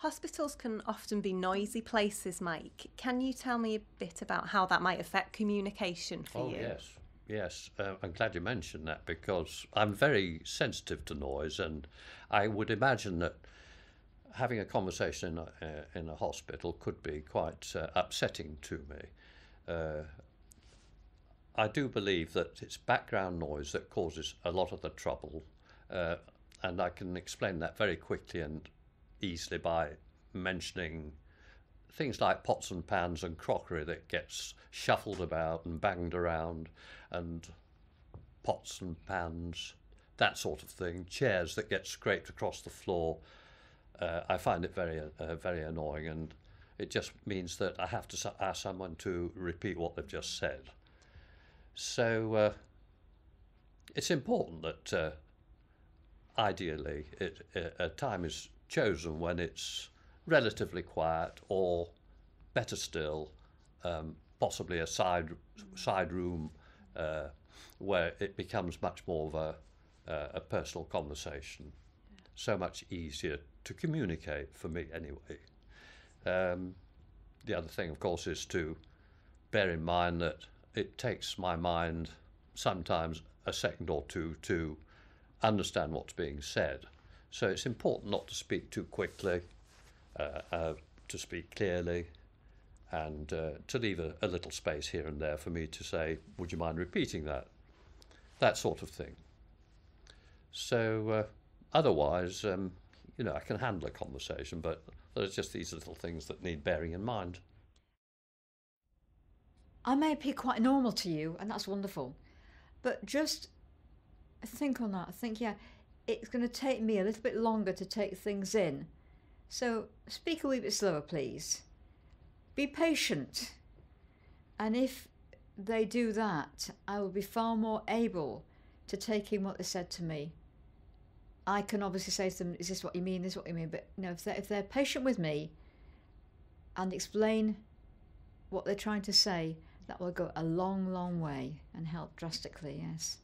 Hospitals can often be noisy places, Mike. Can you tell me a bit about how that might affect communication for Oh, you? yes. I'm glad you mentioned that because I'm very sensitive to noise, and I would imagine that having a conversation in a hospital could be quite upsetting to me. I do believe that it's background noise that causes a lot of the trouble, uh, and I can explain that very quickly and easily by mentioning things like pots and pans and crockery that gets shuffled about and banged around, and pots and pans, that sort of thing, chairs that get scraped across the floor. I find it very annoying, and it just means that I have to ask someone to repeat what they've just said. So it's important that ideally a time is chosen when it's relatively quiet, or better still, possibly a side room uh, where it becomes much more of a personal conversation. So much easier to communicate for me, anyway. Um, the other thing, of course, is to bear in mind that it takes my mind sometimes a second or two to understand what's being said. So it's important not to speak too quickly, to speak clearly, and to leave a little space here and there for me to say, would you mind repeating that? That sort of thing. So otherwise, I can handle a conversation, but there's just these little things that need bearing in mind. I may appear quite normal to you, and that's wonderful. But just think on that. Think, yeah, it's going to take me a little bit longer to take things in. So speak a wee bit slower, please. Be patient. And if they do that, I will be far more able to take in what they said to me. I can obviously say to them, is this what you mean? This is what you mean? But if they're patient with me and explain what they're trying to say, that will go a long, long way and help drastically, yes.